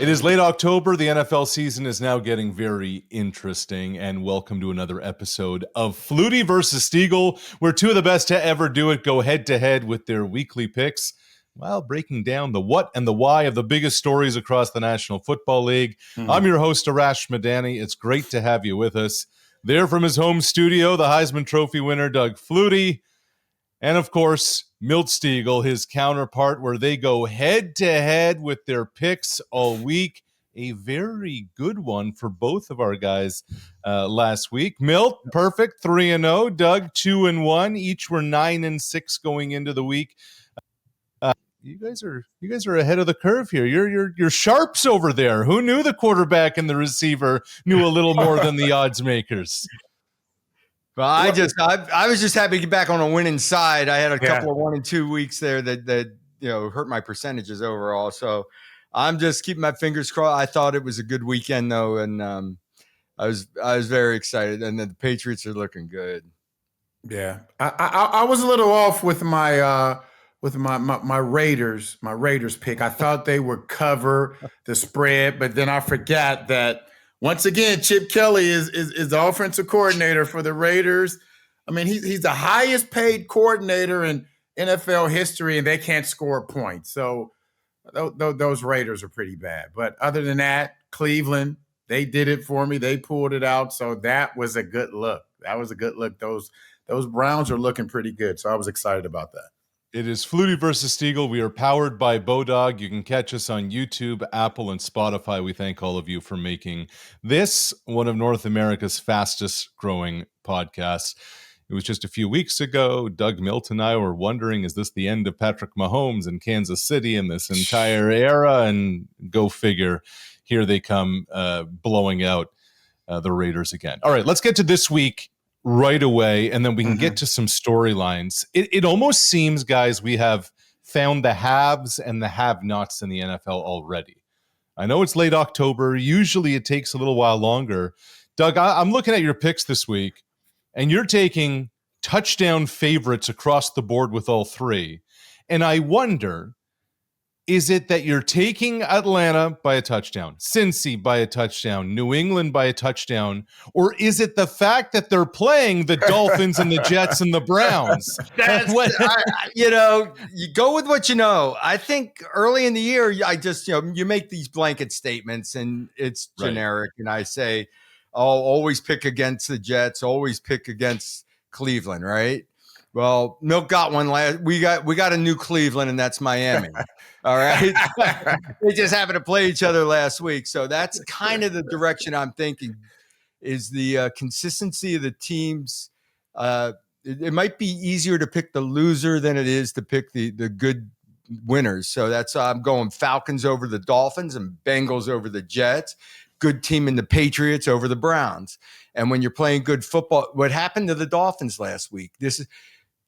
It is late October. The NFL season is now getting very interesting, and welcome to another episode of Flutie versus Stegall, where two of the best to ever do it go head-to-head with their weekly picks while breaking down the what and the why of the biggest stories across the National Football League. I'm your host, Arash Madani. It's great to have you with us. There from his home studio, the Heisman Trophy winner, Doug Flutie, and of course, Milt Stegall, his counterpart, where they go head-to-head with their picks all week. A very good one for both of our guys last week. Milt, perfect, 3-0. Doug, 2-1. Each were 9-6 going into the week. You guys are ahead of the curve here. You're sharps over there. Who knew the quarterback and the receiver knew a little more than the odds makers? Well, I was just happy to get back on a winning side. I had a couple of 1 and 2 weeks there that hurt my percentages overall. So I'm just keeping my fingers crossed. I thought it was a good weekend though, and I was very excited. And the Patriots are looking good. Yeah, I was a little off with my Raiders pick. I thought they would cover the spread, but then I forgot that. Once again, Chip Kelly is the offensive coordinator for the Raiders. I mean, he's the highest paid coordinator in NFL history, and they can't score a point. So those Raiders are pretty bad. But other than that, Cleveland, they did it for me. They pulled it out. So that was a good look. Those Browns are looking pretty good. So I was excited about that. It is Flutie versus Stegall. We are powered by BODOG. You can catch us on YouTube, Apple, and Spotify. We thank all of you for making this one of North America's fastest growing podcasts. It was just a few weeks ago, Doug, Milt, and I were wondering, is this the end of Patrick Mahomes in Kansas City in this entire era? And go figure, here they come blowing out the Raiders again. All right, let's get to this week right away, and then we can get to some storylines. It almost seems, guys, we have found the haves and the have-nots in the NFL already. I know it's late October. Usually it takes a little while longer. Doug, I'm looking at your picks this week, and you're taking touchdown favorites across the board with all three. And I wonder, is it that you're taking Atlanta by a touchdown, Cincy by a touchdown, New England by a touchdown, or is it the fact that they're playing the Dolphins and the Jets and the Browns? You go with what you know. I think early in the year, I just, you make these blanket statements and it's generic. Right. And I say, always pick against the Jets, always pick against Cleveland, right? Well, Milt got one last. We got a new Cleveland, and that's Miami. All right, they just happened to play each other last week, so that's kind of the direction I'm thinking. Is the consistency of the teams? It might be easier to pick the loser than it is to pick the good winners. So that's I'm going Falcons over the Dolphins and Bengals over the Jets. Good team in the Patriots over the Browns. And when you're playing good football, what happened to the Dolphins last week?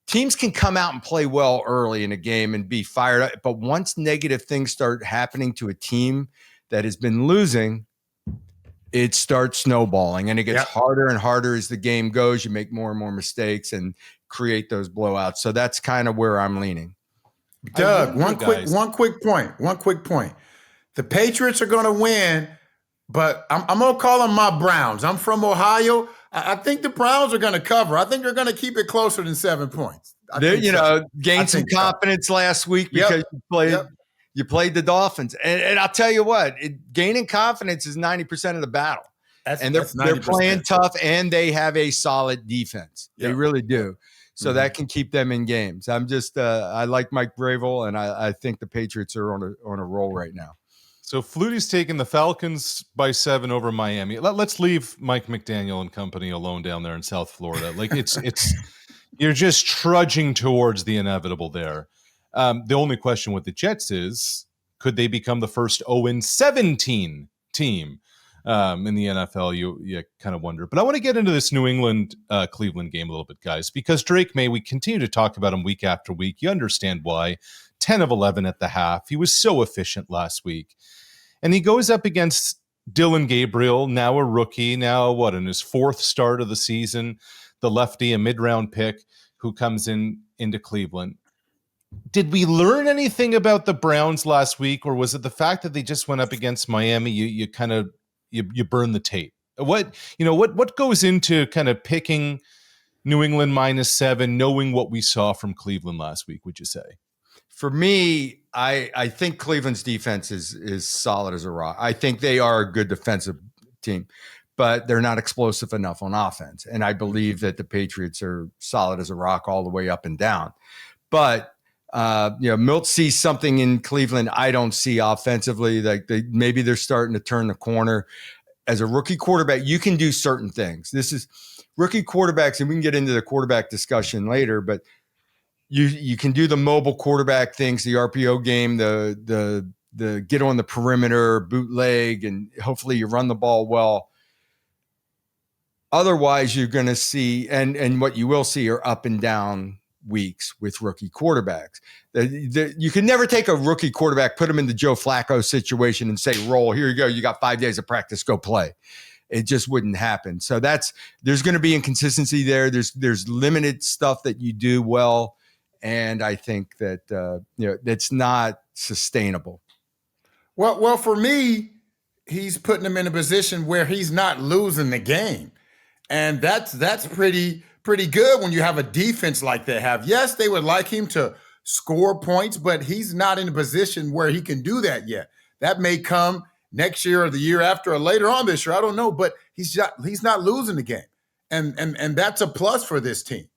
Teams can come out and play well early in a game and be fired up, but once negative things start happening to a team that has been losing, it starts snowballing, and it gets harder and harder as the game goes. You make more and more mistakes and create those blowouts. So that's kind of where I'm leaning. Doug, one quick point. The Patriots are going to win, but I'm going to call them my Browns. I'm from Ohio. I think the Browns are going to cover. I think they're going to keep it closer than 7 points. Gained some confidence last week because you played the Dolphins. And I'll tell you what, gaining confidence is 90% of the battle. They're playing tough, and they have a solid defense. They really do. So that can keep them in games. I'm just I like Mike Vrabel, and I think the Patriots are on a roll right now. So Flutie's taking the Falcons by 7 over Miami. Let's leave Mike McDaniel and company alone down there in South Florida. Like it's you're just trudging towards the inevitable there. The only question with the Jets is, could they become the first 0-17 team in the NFL? You kind of wonder. But I want to get into this New England Cleveland game a little bit, guys, because Drake May, we continue to talk about him week after week. You understand why. 10 of 11 at the half. He was so efficient last week. And he goes up against Dylan Gabriel, now a rookie, in his fourth start of the season, the lefty, a mid-round pick who comes into Cleveland. Did we learn anything about the Browns last week, or was it the fact that they just went up against Miami? You kind of you burn the tape. What goes into kind of picking New England -7, knowing what we saw from Cleveland last week? Would you say? For me, I think Cleveland's defense is solid as a rock. I think they are a good defensive team, but they're not explosive enough on offense. And I believe that the Patriots are solid as a rock all the way up and down. But Milt sees something in Cleveland I don't see offensively. Like maybe they're starting to turn the corner. As a rookie quarterback, you can do certain things. This is rookie quarterbacks, and we can get into the quarterback discussion later, but you can do the mobile quarterback things, the RPO game, the get on the perimeter, bootleg, and hopefully you run the ball well. Otherwise, you're going to see, and what you will see are up and down weeks with rookie quarterbacks. You can never take a rookie quarterback, put him in the Joe Flacco situation and say, roll, here you go. You got 5 days of practice, go play. It just wouldn't happen. So there's going to be inconsistency there. There's limited stuff that you do well. And I think that, it's not sustainable. Well, for me, he's putting him in a position where he's not losing the game. And that's pretty good when you have a defense like they have. Yes, they would like him to score points, but he's not in a position where he can do that yet. That may come next year or the year after or later on this year. I don't know, but he's not losing the game. And that's a plus for this team.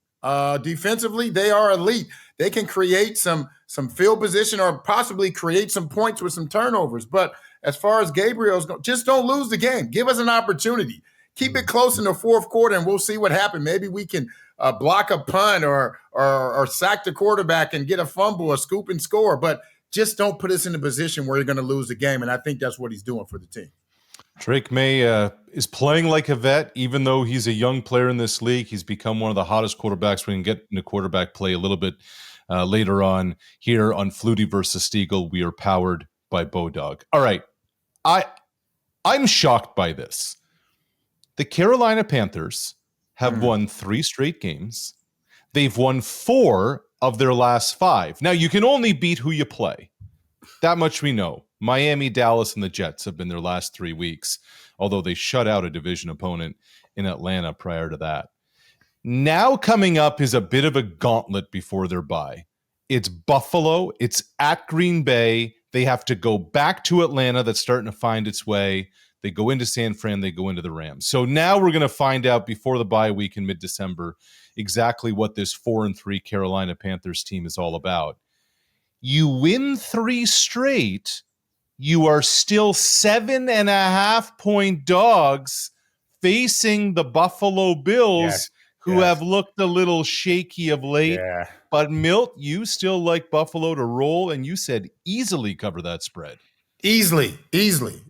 Defensively, they are elite. They can create some field position or possibly create some points with some turnovers. But as far as Gabriel's go, just don't lose the game. Give us an opportunity. Keep it close in the fourth quarter, and we'll see what happens. Maybe we can block a punt or sack the quarterback and get a fumble, or scoop and score. But just don't put us in a position where you're going to lose the game. And I think that's what he's doing for the team. Drake May is playing like a vet, even though he's a young player in this league. He's become one of the hottest quarterbacks. We can get into quarterback play a little bit later on here on Flutie versus Stegall. We are powered by BODOG. All right. I'm shocked by this. The Carolina Panthers have won 3 straight games. They've won 4 of their last 5. Now, you can only beat who you play. That much we know. Miami, Dallas, and the Jets have been their last 3 weeks, although they shut out a division opponent in Atlanta prior to that. Now coming up is a bit of a gauntlet before their bye. It's Buffalo. It's at Green Bay. They have to go back to Atlanta. That's starting to find its way. They go into San Fran. They go into the Rams. So now we're going to find out before the bye week in mid-December exactly what this 4-3 Carolina Panthers team is all about. You win 3 straight, you are still 7.5-point dogs facing the Buffalo Bills, who have looked a little shaky of late. Yeah. But Milt, you still like Buffalo to roll, and you said easily cover that spread. Easily.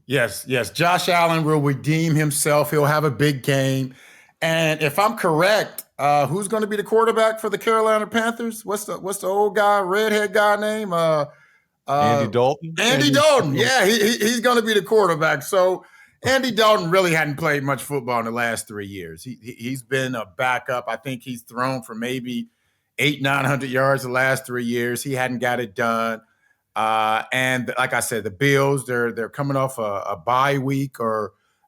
Yes. Josh Allen will redeem himself. He'll have a big game. And if I'm correct, who's going to be the quarterback for the Carolina Panthers? What's the old guy, redhead guy name? Andy Dalton. Andy Dalton. Yeah, he's going to be the quarterback. So Andy Dalton really hadn't played much football in the last 3 years. He's been a backup. I think he's thrown for maybe 800-900 yards the last 3 years. He hadn't got it done. And like I said, the Bills, they're coming off a bye week,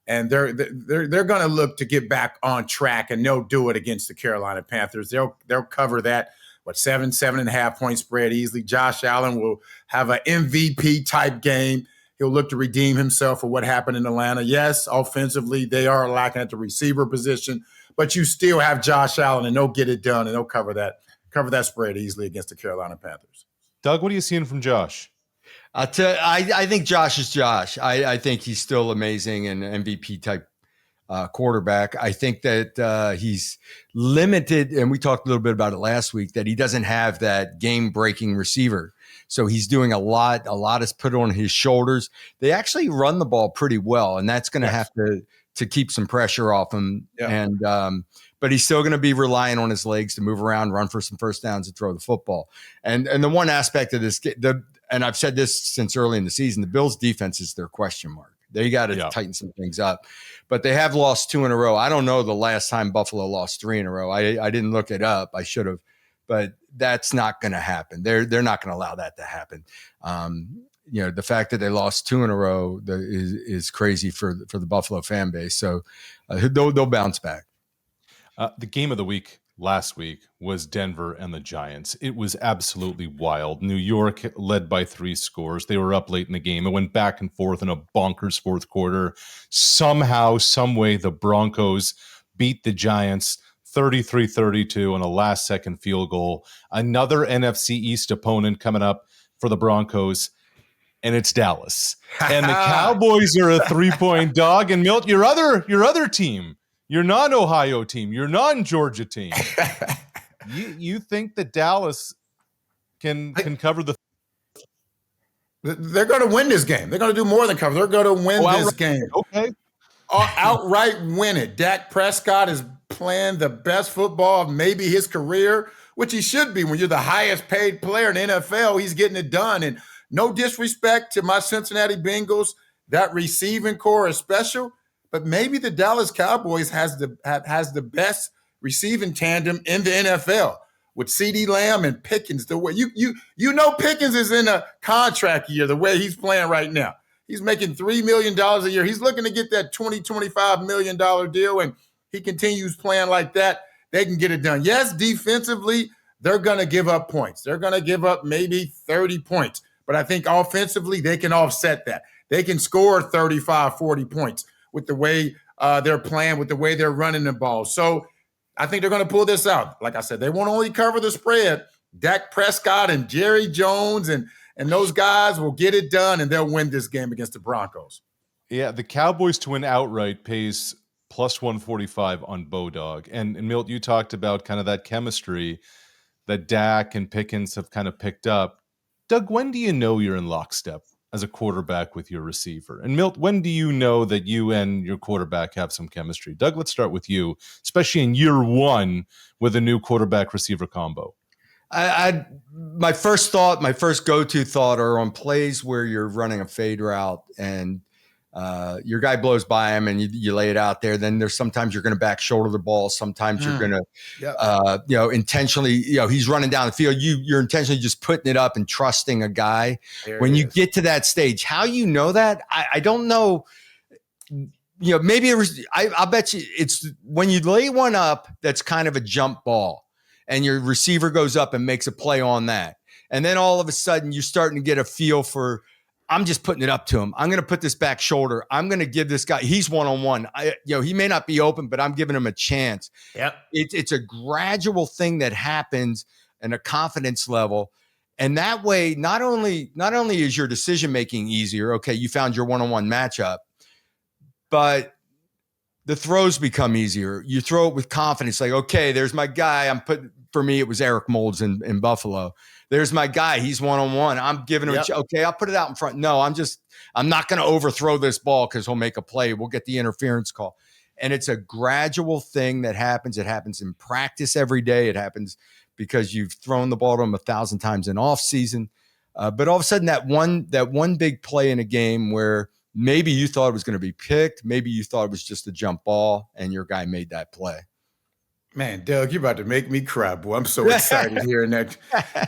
and they're going to look to get back on track, and they'll do it against the Carolina Panthers. They'll cover that 7.5 point spread easily. Josh Allen will have an MVP type game. He'll look to redeem himself for what happened in Atlanta. Yes, offensively they are lacking at the receiver position, but you still have Josh Allen, and they'll get it done, and they'll cover that spread easily against the Carolina Panthers. Doug, what are you seeing from Josh? I think Josh is Josh. I think he's still amazing and MVP type quarterback. I think that he's limited, and we talked a little bit about it last week, that he doesn't have that game-breaking receiver. So he's doing a lot. A lot is put on his shoulders. They actually run the ball pretty well, and that's going to have to keep some pressure off him. Yeah. And but he's still going to be relying on his legs to move around, run for some first downs, and throw the football. And the one aspect of this, and I've said this since early in the season, the Bills' defense is their question mark. They got to tighten some things up. But they have lost 2 in a row. I don't know the last time Buffalo lost 3 in a row. I didn't look it up. I should have. but that's not going to happen. They're not going to allow that to happen. The fact that they lost 2 in a row is crazy for the Buffalo fan base. So they'll bounce back. The game of the week last week was Denver and the Giants. It was absolutely wild. New York led by 3 scores. They were up late in the game. It went back and forth in a bonkers fourth quarter. Somehow, some way, the Broncos beat the Giants 33-32 on a last-second field goal. Another NFC East opponent coming up for the Broncos, and it's Dallas. And the Cowboys are a 3-point dog. And Milt, your other team, your non-Ohio team, your non-Georgia team, you think that Dallas can cover the? They're going to win this game. They're going to do more than cover. They're going to win this game. Okay, outright win it. Dak Prescott is playing the best football of maybe his career, which he should be. When you're the highest paid player in the NFL, he's getting it done. And no disrespect to my Cincinnati Bengals, that receiving core is special. But maybe the Dallas Cowboys has the best receiving tandem in the NFL with CeeDee Lamb and Pickens. The way you know Pickens is in a contract year the way he's playing right now. He's making $3 million a year. He's looking to get that $25 million deal, and he continues playing like that. They can get it done. Yes, defensively, they're going to give up points. They're going to give up maybe 30 points. But I think offensively, they can offset that. They can score 35, 40 points with the way they're playing, with the way they're running the ball. So I think they're going to pull this out. Like I said, they won't only cover the spread. Dak Prescott and Jerry Jones and those guys will get it done, and they'll win this game against the Broncos. Yeah, the Cowboys to win outright pays plus 145 on BODOG. And Milt, you talked about kind of that chemistry that Dak and Pickens have kind of picked up. Doug, when do you know you're in lockstep as a quarterback with your receiver? And Milt, when do you know that you and your quarterback have some chemistry? Doug, let's start with you, especially in year 1 with a new quarterback receiver combo. My first go-to thought are on plays where you're running a fade route and your guy blows by him and you lay it out there. Then there's sometimes you're going to back shoulder the ball. Sometimes you're going to, intentionally, he's running down the field. You're intentionally just putting it up and trusting a guy. When you get to that stage, how you know that? I don't know. Maybe it was, I'll bet you it's when you lay one up that's kind of a jump ball and your receiver goes up and makes a play on that. And then all of a sudden you're starting to get a feel for, I'm just putting it up to him. I'm going to put this back shoulder. I'm going to give this guy, he's one-on-one. He may not be open, but I'm giving him a chance. Yep. It's a gradual thing that happens and a confidence level. And that way, not only is your decision-making easier, okay, you found your one-on-one matchup, but the throws become easier. You throw it with confidence. Like, okay, there's my guy. For me, it was Eric Moulds in Buffalo. There's my guy. He's one-on-one. I'm giving him okay, I'll put it out in front. No, I'm not going to overthrow this ball because he'll make a play. We'll get the interference call. And it's a gradual thing that happens. It happens in practice every day. It happens because you've thrown the ball to him 1,000 times in off season. But all of a sudden that one big play in a game where maybe you thought it was going to be picked, maybe you thought it was just a jump ball, and your guy made that play. Man, Doug, you're about to make me cry, boy. I'm so excited hearing that.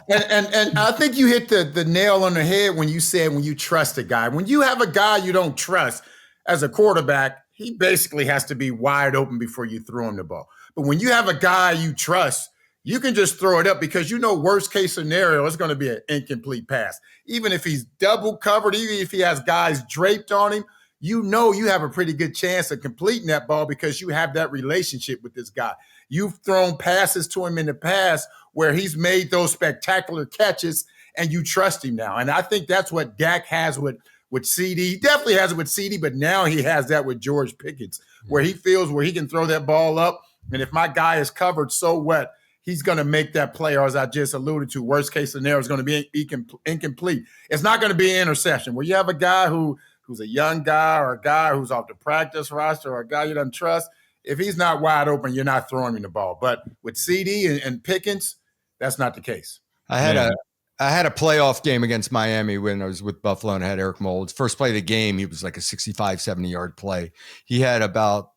And I think you hit the nail on the head when you said when you trust a guy. When you have a guy you don't trust as a quarterback, he basically has to be wide open before you throw him the ball. But when you have a guy you trust, you can just throw it up because worst case scenario, it's going to be an incomplete pass. Even if he's double covered, even if he has guys draped on him, you have a pretty good chance of completing that ball because you have that relationship with this guy. You've thrown passes to him in the past where he's made those spectacular catches and you trust him now. And I think that's what Dak has with CeeDee. He definitely has it with CeeDee, but now he has that with George Pickens, where he feels where he can throw that ball up. And if my guy is covered so wet, he's going to make that play, or as I just alluded to, worst case scenario is going to be incomplete. It's not going to be an interception. Where you have a guy who's a young guy or a guy who's off the practice roster or a guy you don't trust, if he's not wide open, you're not throwing him the ball. But with CeeDee and Pickens, that's not the case. I had a playoff game against Miami when I was with Buffalo and I had Eric Moulds. First play of the game, he was like a 65, 70-yard play. He had about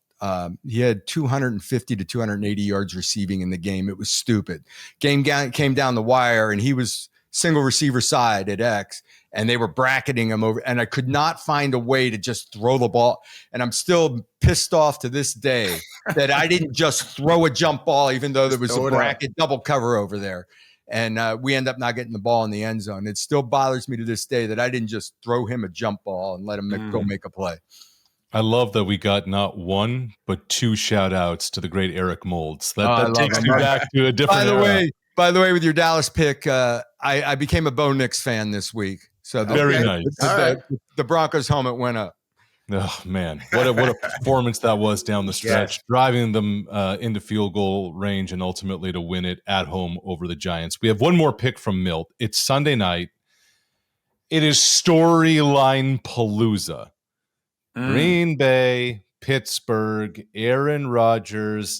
He had 250 to 280 yards receiving in the game. It was stupid. Game came down the wire, and he was single receiver side at X, and they were bracketing him over, and I could not find a way to just throw the ball. And I'm still pissed off to this day that I didn't just throw a jump ball, even though there was a bracket double cover over there. And we end up not getting the ball in the end zone. It still bothers me to this day that I didn't just throw him a jump ball and let him go make a play. I love that we got not one, but two shout outs to the great Eric Moulds. That takes me back to a different era. By the way, with your Dallas pick, I became a Bo Nix fan this week. So very nice. The Broncos helmet went up. Oh man, what a performance that was down the stretch, driving them into field goal range and ultimately to win it at home over the Giants. We have one more pick from Milt. It's Sunday night. It is storyline palooza. Green Bay, Pittsburgh, Aaron Rodgers,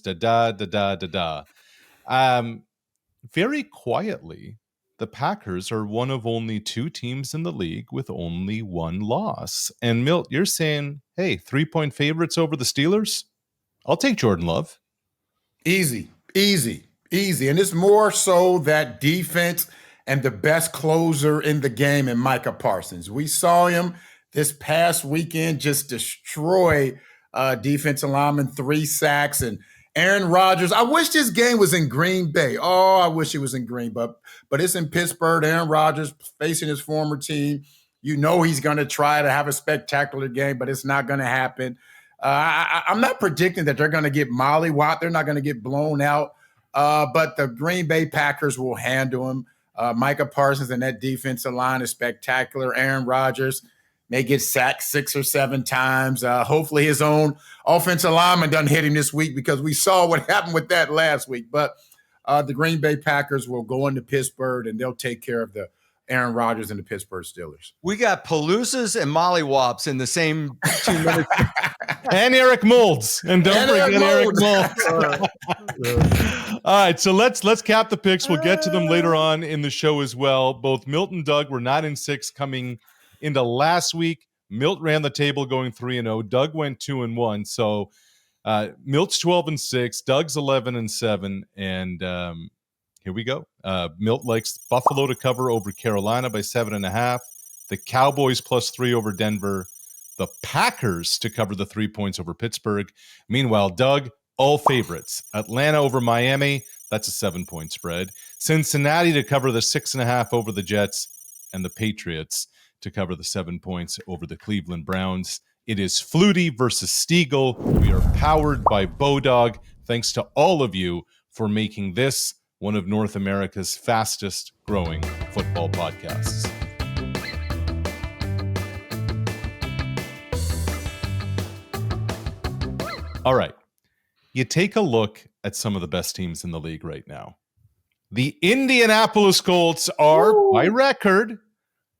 very quietly, the Packers are one of only two teams in the league with only one loss. And Milt, you're saying, hey, 3-point favorites over the Steelers? I'll take Jordan Love. Easy. And it's more so that defense and the best closer in the game in Micah Parsons. We saw him this past weekend just destroy defensive linemen, 3 sacks, and Aaron Rodgers. I wish this game was in Green Bay. Oh, I wish it was in Green Bay, but it's in Pittsburgh. Aaron Rodgers facing his former team. You know he's going to try to have a spectacular game, but it's not going to happen. I'm not predicting that they're going to get mollywopped. They're not going to get blown out, but the Green Bay Packers will handle him. Micah Parsons and that defensive line is spectacular. Aaron Rodgers may get sacked 6 or 7 times. Hopefully his own offensive lineman doesn't hit him this week because we saw what happened with that last week. But the Green Bay Packers will go into Pittsburgh, and they'll take care of the Aaron Rodgers and the Pittsburgh Steelers. We got Paloozas and Mollywops in the same 2 minutes. And Eric Moulds. And don't forget Eric Moulds. All right, so let's cap the picks. We'll get to them later on in the show as well. Both Milt and Doug were 9-6 coming into last week. Milt ran the table going 3-0. Doug went 2-1. So Milt's 12-6. Doug's 11-7. And here we go. Milt likes Buffalo to cover over Carolina by 7.5. The Cowboys +3 over Denver. The Packers to cover the 3 points over Pittsburgh. Meanwhile, Doug, all favorites. Atlanta over Miami. That's a 7-point spread. Cincinnati to cover the 6.5 over the Jets. And the Patriots to cover the 7 points over the Cleveland Browns. It is Flutie versus Stegall. We are powered by BODOG. Thanks to all of you for making this one of North America's fastest growing football podcasts. All right. You take a look at some of the best teams in the league right now. The Indianapolis Colts are, by record,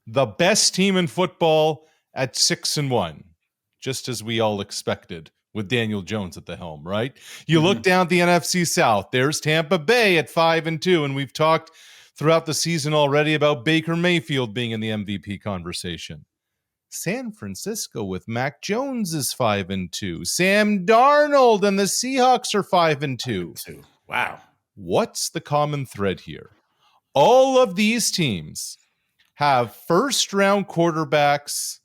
the best team in football at 6-1, just as we all expected with Daniel Jones at the helm, right? You look down at the NFC South. There's Tampa Bay at 5-2, and we've talked throughout the season already about Baker Mayfield being in the MVP conversation. San Francisco with Mac Jones is 5-2. Sam Darnold and the Seahawks are 5-2. Wow. What's the common thread here? All of these teams have first-round quarterbacks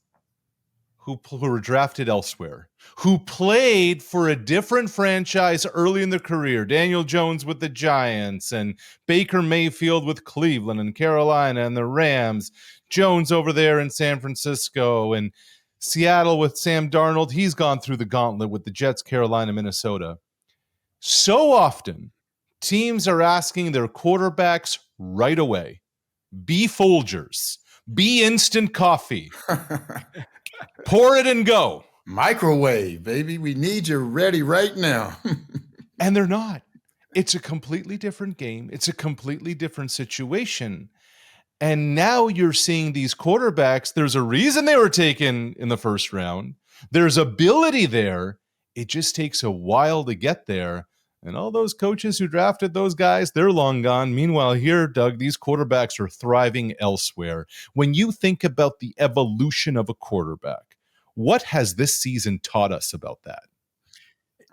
who were drafted elsewhere, who played for a different franchise early in their career. Daniel Jones with the Giants and Baker Mayfield with Cleveland and Carolina and the Rams. Jones over there in San Francisco and Seattle with Sam Darnold. He's gone through the gauntlet with the Jets, Carolina, Minnesota. So often, teams are asking their quarterbacks right away, be Folgers, be instant coffee, pour it and go. Microwave, baby. We need you ready right now. And they're not. It's a completely different game. It's a completely different situation. And now you're seeing these quarterbacks. There's a reason they were taken in the first round. There's ability there. It just takes a while to get there. And all those coaches who drafted those guys, they're long gone. Meanwhile, here, Doug, these quarterbacks are thriving elsewhere. When you think about the evolution of a quarterback, what has this season taught us about that?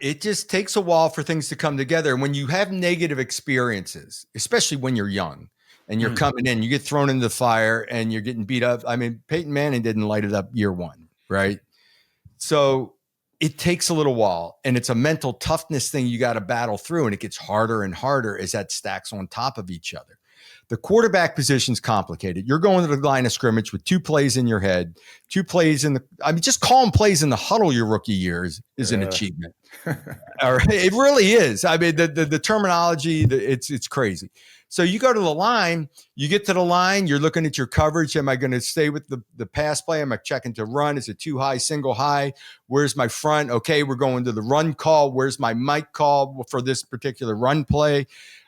it just takes a while for things to come together. And when you have negative experiences, especially when you're young and you're coming in, you get thrown into the fire and you're getting beat up. I mean, Peyton Manning didn't light it up year one, right? So it takes a little while, and it's a mental toughness thing you got to battle through, and it gets harder and harder as that stacks on top of each other. The quarterback position is complicated. You're going to the line of scrimmage with 2 plays in your head, 2 plays just calling plays in the huddle your rookie year is an achievement. It really is. I mean, the terminology, it's crazy. So you go to the line, you get to the line, you're looking at your coverage. Am I going to stay with the pass play? Am I checking to run? Is it too high, single high? Where's my front? Okay, we're going to the run call. Where's my mic call for this particular run play?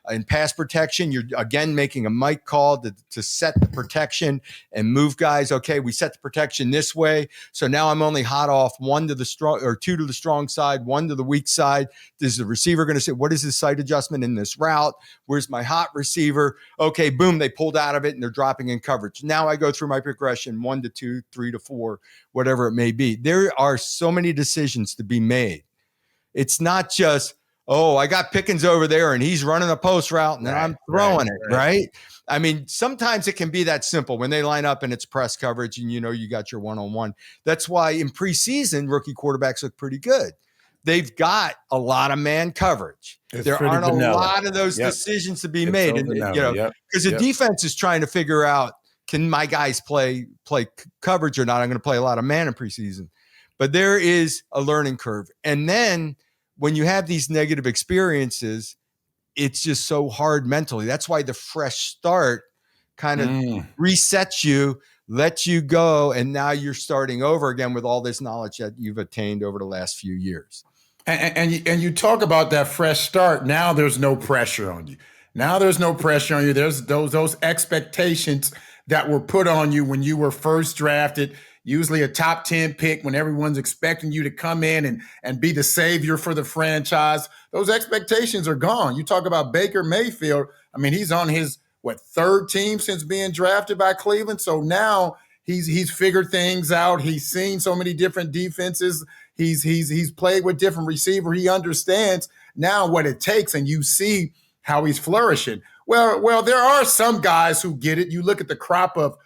In pass protection, you're again making a mic call to set the protection and move guys. Okay, we set the protection this way. So now I'm only hot off 1 to the strong or 2 to the strong side, 1 to the weak side. Is the receiver going to say, what is his sight adjustment in this route? Where's my hot receiver? Okay, boom, they pulled out of it and they're dropping in coverage. Now I go through my progression 1 to 2, 3 to 4, whatever it may be. There are so many decisions to be made. It's not just, oh, I got Pickens over there and he's running a post route and I'm throwing it, right? I mean, sometimes it can be that simple when they line up and it's press coverage and you got your one-on-one. That's why in preseason, rookie quarterbacks look pretty good. They've got a lot of man coverage. There aren't a lot of those decisions to be made. And because the defense is trying to figure out, can my guys play coverage or not? I'm going to play a lot of man in preseason. But there is a learning curve. And then when you have these negative experiences, it's just so hard mentally. That's why the fresh start kind of resets you, lets you go, and now you're starting over again with all this knowledge that you've attained over the last few years. And you talk about that fresh start. Now there's no pressure on you. There's those expectations that were put on you when you were first drafted. Usually a top 10 pick when everyone's expecting you to come in and be the savior for the franchise. Those expectations are gone. You talk about Baker Mayfield. I mean, he's on his, 3rd team since being drafted by Cleveland. So now he's figured things out. He's seen so many different defenses. He's played with different receivers. He understands now what it takes, and you see how he's flourishing. Well, there are some guys who get it. You look at the crop of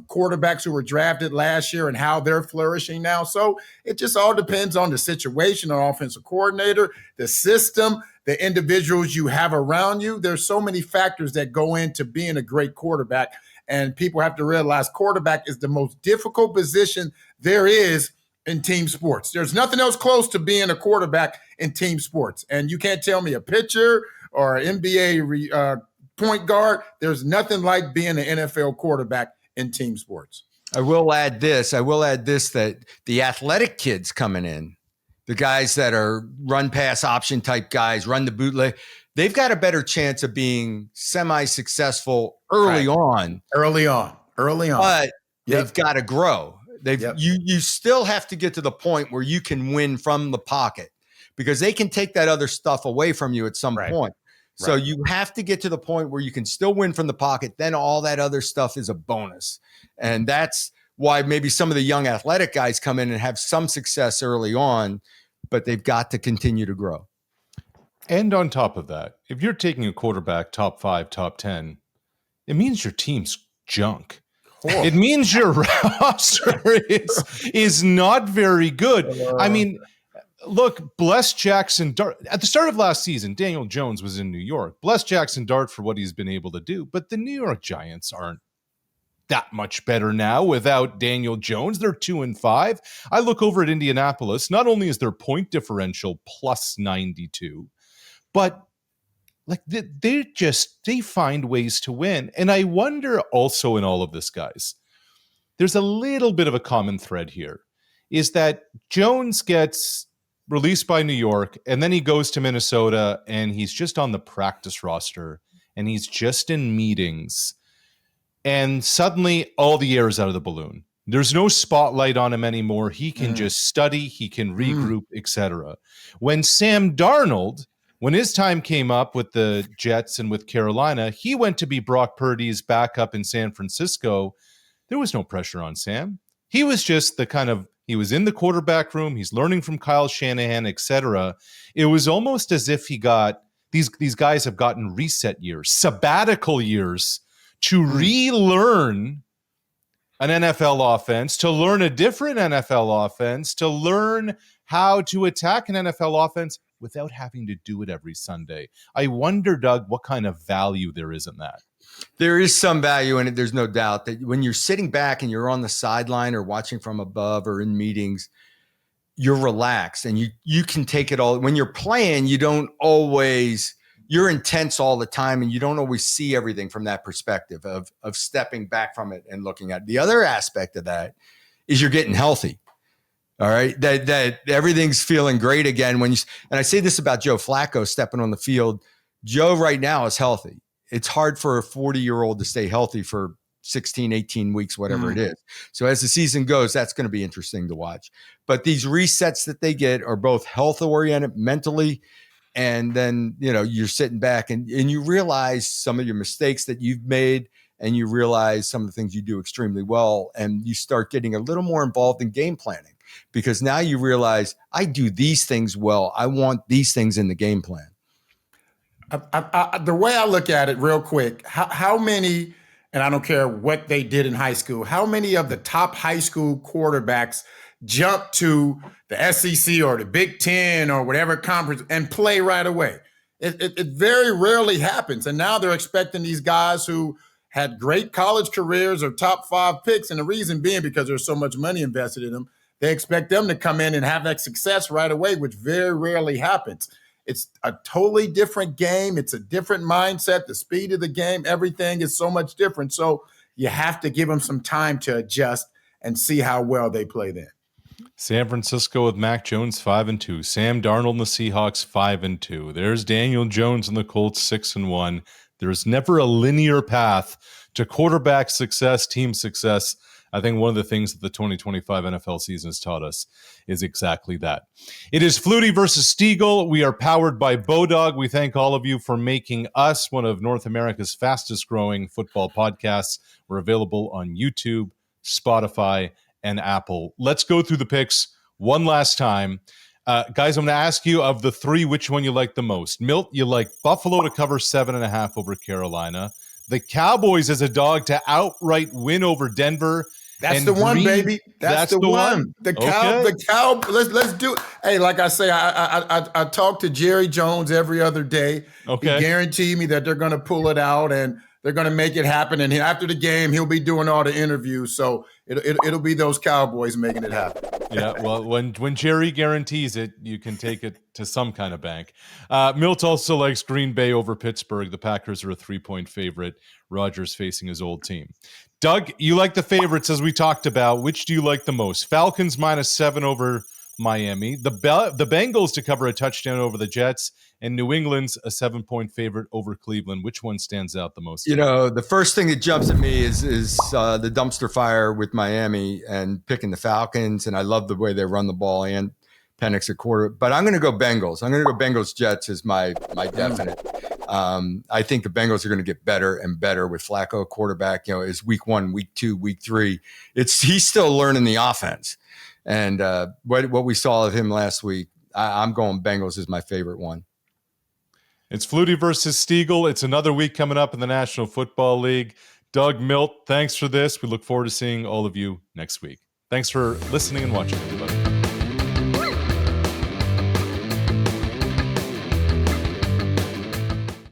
quarterbacks who were drafted last year and how they're flourishing now. So it just all depends on the situation, the offensive coordinator, the system, the individuals you have around you. There's so many factors that go into being a great quarterback. And people have to realize quarterback is the most difficult position there is in team sports. There's nothing else close to being a quarterback in team sports. And you can't tell me a pitcher or an NBA point guard. There's nothing like being an NFL quarterback in team sports. I will add this, that the athletic kids coming in, the guys that are run pass option type guys, run the bootleg, they've got a better chance of being semi-successful early on. But they've got to grow. You still have to get to the point where you can win from the pocket, because they can take that other stuff away from you at some point. So you have to get to the point where you can still win from the pocket. Then all that other stuff is a bonus. And that's why maybe some of the young athletic guys come in and have some success early on, but they've got to continue to grow. And on top of that, if you're taking a quarterback top 5, top 10, it means your team's junk. Cool. It means your roster is not very good. I mean, look, bless Jackson Dart. At the start of last season, Daniel Jones was in New York. Bless Jackson Dart for what he's been able to do. But the New York Giants aren't that much better now without Daniel Jones. They're 2-5. I look over at Indianapolis. Not only is their point differential plus 92, but they find ways to win. And I wonder also in all of this, guys, there's a little bit of a common thread here, is that Jones gets released by New York, and then he goes to Minnesota, and he's just on the practice roster, and he's just in meetings, and suddenly all the air is out of the balloon. There's no spotlight on him anymore. He can just study, he can regroup, etc. When Sam Darnold, when his time came up with the Jets and with Carolina, he went to be Brock Purdy's backup in San Francisco. There was no pressure on Sam. He was just the kind of He was in the quarterback room. He's learning from Kyle Shanahan, etc. It was almost as if he got these guys have gotten reset years, sabbatical years to relearn an NFL offense, to learn a different NFL offense, to learn how to attack an NFL offense without having to do it every Sunday. I wonder, Doug, what kind of value there is in that. There is some value in it. There's no doubt that when you're sitting back and you're on the sideline or watching from above or in meetings, you're relaxed and you can take it all. When you're playing, you're intense all the time and you don't always see everything from that perspective of stepping back from it and looking at it. The other aspect of that is you're getting healthy. All right. That everything's feeling great again. And I say this about Joe Flacco stepping on the field. Joe right now is healthy. It's hard for a 40-year-old to stay healthy for 16, 18 weeks, whatever it is. So as the season goes, that's going to be interesting to watch. But these resets that they get are both health oriented mentally. And then, you're sitting back and you realize some of your mistakes that you've made and you realize some of the things you do extremely well. And you start getting a little more involved in game planning because now you realize I do these things well. I want these things in the game plan. The way I look at it real quick, how many, and I don't care what they did in high school, how many of the top high school quarterbacks jump to the SEC or the Big Ten or whatever conference and play right away? It very rarely happens. And now they're expecting these guys who had great college careers or top 5 picks. And the reason being because there's so much money invested in them, they expect them to come in and have that success right away, which very rarely happens. It's a totally different game. It's a different mindset. The speed of the game, everything is so much different. So you have to give them some time to adjust and see how well they play then. San Francisco with Mac Jones 5-2. Sam Darnold and the Seahawks 5-2. There's Daniel Jones and the Colts 6-1. There's never a linear path to quarterback success, team success. I think one of the things that the 2025 NFL season has taught us is exactly that. It is Flutie versus Stegall. We are powered by BODOG. We thank all of you for making us one of North America's fastest growing football podcasts. We're available on YouTube, Spotify, and Apple. Let's go through the picks one last time. Guys, I'm going to ask you of the 3, which one you like the most. Milt, you like Buffalo to cover 7.5 over Carolina. The Cowboys as a dog to outright win over Denver. That's the one, baby. That's the one. The cow. Let's do it. Hey, like I say, I talk to Jerry Jones every other day. Okay. He guaranteed me that they're going to pull it out and they're going to make it happen. And after the game, he'll be doing all the interviews. So it'll be those Cowboys making it happen. Yeah, well, when Jerry guarantees it, you can take it to some kind of bank. Milt also likes Green Bay over Pittsburgh. The Packers are a 3-point favorite. Rodgers facing his old team. Doug, you like the favorites as we talked about. Which do you like the most? Falcons -7 over Miami. The Bengals to cover a touchdown over the Jets. And New England's a 7-point favorite over Cleveland. Which one stands out the most? The first thing that jumps at me is the dumpster fire with Miami and picking the Falcons. And I love the way they run the ball and Penix at quarter. But I'm going to go Bengals. I'm going to go Bengals Jets as my definite. I think the Bengals are going to get better and better with Flacco quarterback. Is week 1, week 2, week 3. He's still learning the offense. And what we saw of him last week, I'm going Bengals as my favorite one. It's Flutie versus Stegall. It's another week coming up in the National Football League. Doug, Milt, thanks for this. We look forward to seeing all of you next week. Thanks for listening and watching.